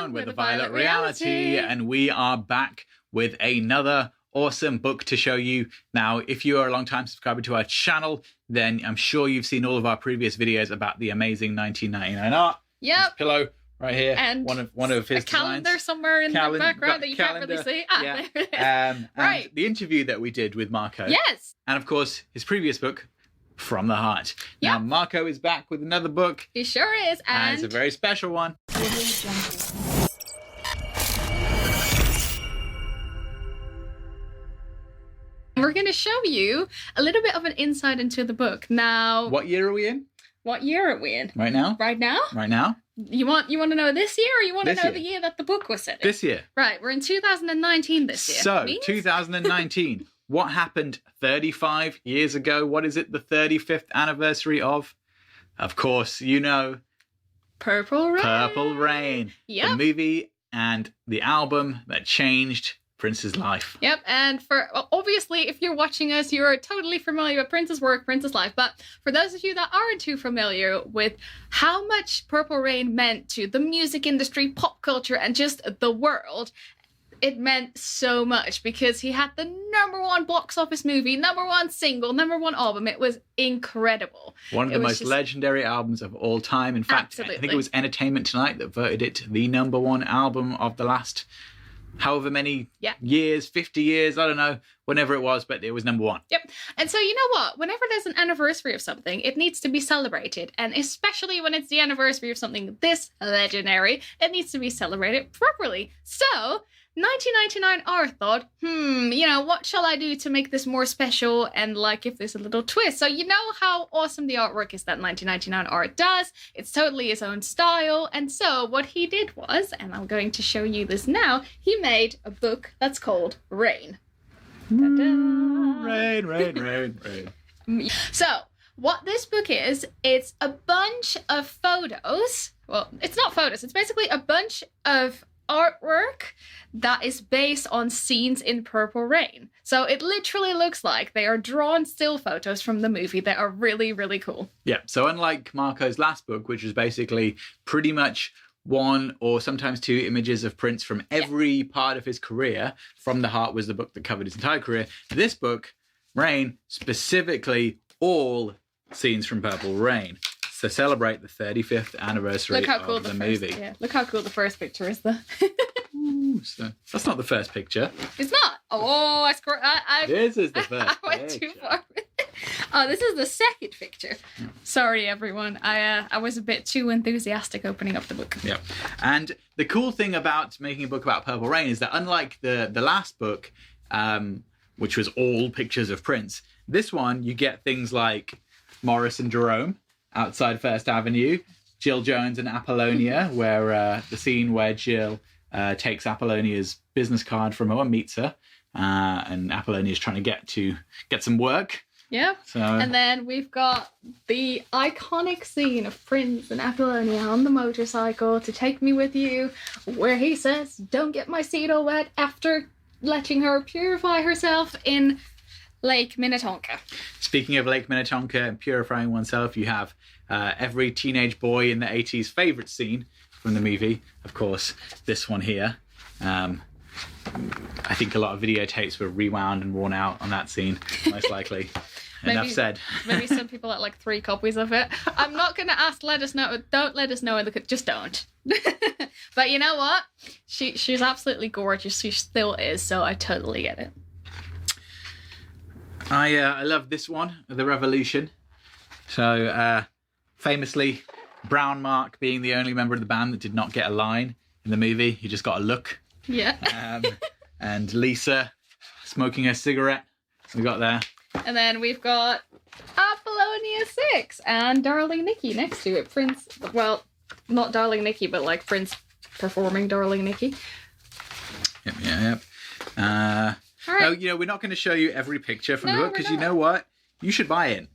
Down with a Violet Reality. And we are back with another awesome book to show you. Now, if you are a long-time subscriber to our channel, then I'm sure you've seen all of our previous videos about the amazing 1999 art. Yep. This pillow right here. And one of his a calendar designs. somewhere in the background that you can't really see. Yeah. There it is. And Right. the interview that we did with Marco. Yes. And of course, his previous book, From the Heart. Now, Yep. Marco is back with another book. He sure is. And it's a And very special one. we're going to show you a little bit of an insight into the book. Now, What year are we in? what year are we in? Right now? Right now? Right now? You want to know this year, or you want to This know year. the year that the book was set in? This year. Right, we're in 2019 this year. So, Means- 2019. What happened 35 years ago? What is it the 35th anniversary of? Of course, you know, Purple Rain. Purple Rain. The Yep. movie and the album that changed Prince's life. Yep, and obviously, if you're watching us, you're totally familiar with Prince's work, Prince's life. But for those of you that aren't too familiar with how much Purple Rain meant to the music industry, pop culture, and just the world, it meant so much because he had the #1 box office movie, #1 single, #1 album. It was incredible. One of It the was most just- legendary albums of all time. In fact, I think Absolutely. it was Entertainment Tonight that voted it the #1 album of the last however many Yeah. years, 50 years, I don't know, whenever it was, but it was #1. Yep. And so, you know what? Whenever there's an anniversary of something, it needs to be celebrated. And especially when it's the anniversary of something this legendary, it needs to be celebrated properly. So, 1999 art thought, what shall I do to make this more special and give this a little twist? So, you know how awesome the artwork is that 1999 art does. It's totally his own style. And so, what he did was, and I'm going to show you this now, he made a book that's called Rain. Ta-da! Rain, rain, rain, rain. So, what this book is, it's a bunch of photos. Well, it's not photos, it's basically a bunch of artwork that is based on scenes in Purple Rain. So it literally looks like they are drawn still photos from the movie that are really, really cool. Yeah, so unlike Marco's last book, which was basically pretty much one or sometimes two images of Prince from every part of his career, From the Heart was the book that covered his entire career. This book, Rain, specifically all scenes from Purple Rain. To celebrate the 35th anniversary Look how cool of the first, movie. yeah, look how cool the first picture is though. Ooh, so that's not the first picture. It's not. Oh, This is the first I went too picture. far. Oh, this is the second picture. Sorry, everyone. I was a bit too enthusiastic opening up the book. Yeah. And the cool thing about making a book about Purple Rain is that unlike the last book, which was all pictures of Prince, this one you get things like Morris and Jerome outside First Avenue, Jill Jones and Apollonia, where the scene where Jill takes Apollonia's business card from her and meets her, and Apollonia's trying to get some work. Yeah. So And then we've got the iconic scene of Prince and Apollonia on the motorcycle to Take Me With You, where he says, "Don't get my seat all wet," after letting her purify herself in Lake Minnetonka. speaking of Lake Minnetonka and purifying oneself, you have every teenage boy in the 80s favourite scene from the movie, of course, this one here. I think a lot of videotapes were rewound and worn out on that scene, most likely. Enough said. Maybe some people had 3 copies of it. I'm not going to ask, let us know. Don't let us know in the... Just don't. But you know what? She's absolutely gorgeous. She still is, so I totally get it. I love this one, The Revolution. So, famously, Brown Mark being the only member of the band that did not get a line in the movie. He just got a look. Yeah. And Lisa smoking her cigarette. We got there. And then we've got Apollonia 6 and Darling Nikki next to it. Prince, well, not Darling Nikki, but Prince performing Darling Nikki. Yep. All right. Oh, we're not going to show you every picture from the No, book we're because you not. know what? You should buy it.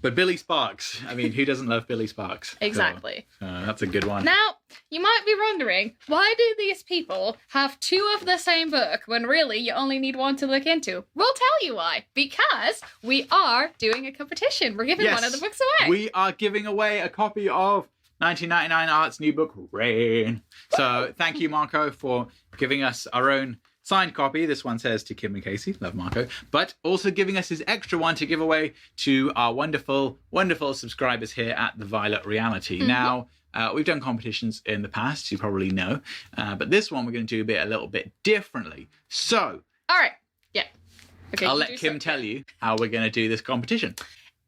But Billy Sparks. I mean, who doesn't love Billy Sparks? Exactly. So, that's a good one. Now, you might be wondering, why do these people have 2 of the same book when really you only need one to look into? We'll tell you why. Because we are doing a competition. We're giving Yes, one of the books away. We are giving away a copy of 1999 Art's new book, Rain. So thank you, Marco, for giving us our own signed copy. This one says to Kim and Casey, love Marco, but also giving us his extra one to give away to our wonderful, wonderful subscribers here at The Violet Reality. Now, we've done competitions in the past, you probably know, but this one we're going to do a little bit differently. So, All right. Yeah. Okay. I'll let Kim tell you how we're going to do this competition.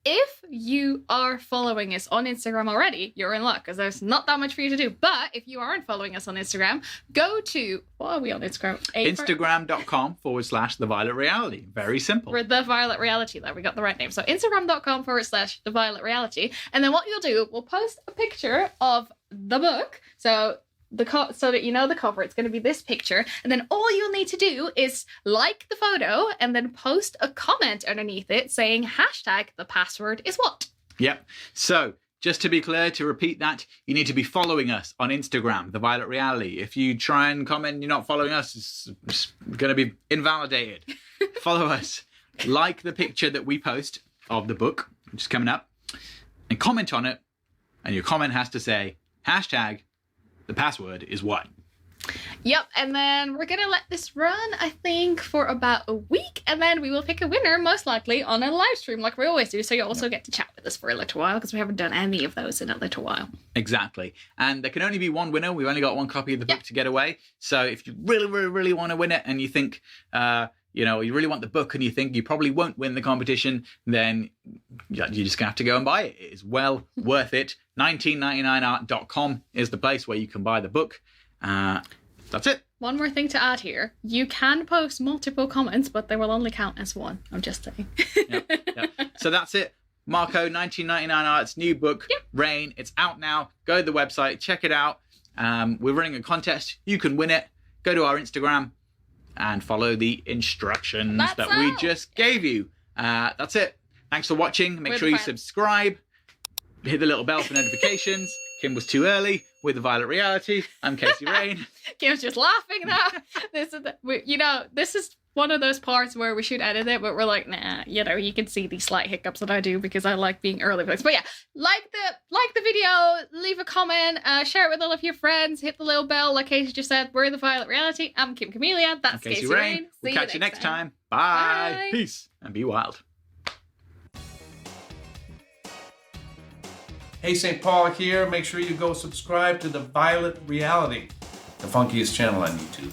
If you are following us on Instagram already, you're in luck because there's not that much for you to do. But if you aren't following us on Instagram, go to, what are we on Instagram? Instagram.com/The Violet Reality. Very simple. We're The Violet Reality, there we got the right name. So Instagram.com/The Violet Reality. And then what you'll do, we'll post a picture of the book. So so that you know the cover, it's going to be this picture, and then all you'll need to do is like the photo and then post a comment underneath it saying hashtag the password is what. Yep. So just to be clear, to repeat that, you need to be following us on Instagram, The Violet Reality. If you try and comment you're not following us, it's going to be invalidated. Follow us, like the picture that we post of the book, which is coming up, and comment on it, and your comment has to say hashtag the password is what? Yep, and then we're going to let this run, I think, for about a week, and then we will pick a winner, most likely, on a live stream like we always do, so you also get to chat with us for a little while, because we haven't done any of those in a little while. Exactly. And there can only be one winner. We've only got one copy of the book to get away. So if you really, really, really want to win it, and you think, you really want the book, and you think you probably won't win the competition, then you're just going to have to go and buy it. It is well worth it. 1999art.com is the place where you can buy the book. That's it. One more thing to add here. You can post multiple comments, but they will only count as one. I'm just saying. Yep. So that's it. Marco, 1999 Art's new book, Rain. It's out now. Go to the website, check it out. We're running a contest. You can win it. Go to our Instagram and follow the instructions we just gave you. That's it. Thanks for watching. Make sure you subscribe. Hit the little bell for notifications. Kim was too early with The Violet Reality. I'm Casey Rain. Kim's just laughing now. This is one of those parts where we should edit it, but we're like, nah, you can see these slight hiccups that I do because I like being early for this. But yeah, like the video, leave a comment, share it with all of your friends, hit the little bell, like Casey just said. We're The Violet Reality. I'm Kim Camellia. That's Casey Rain. We'll catch you next time. Bye. Bye. Peace and be wild. Hey, St. Paul here. Make sure you go subscribe to The Violet Reality, the funkiest channel on YouTube.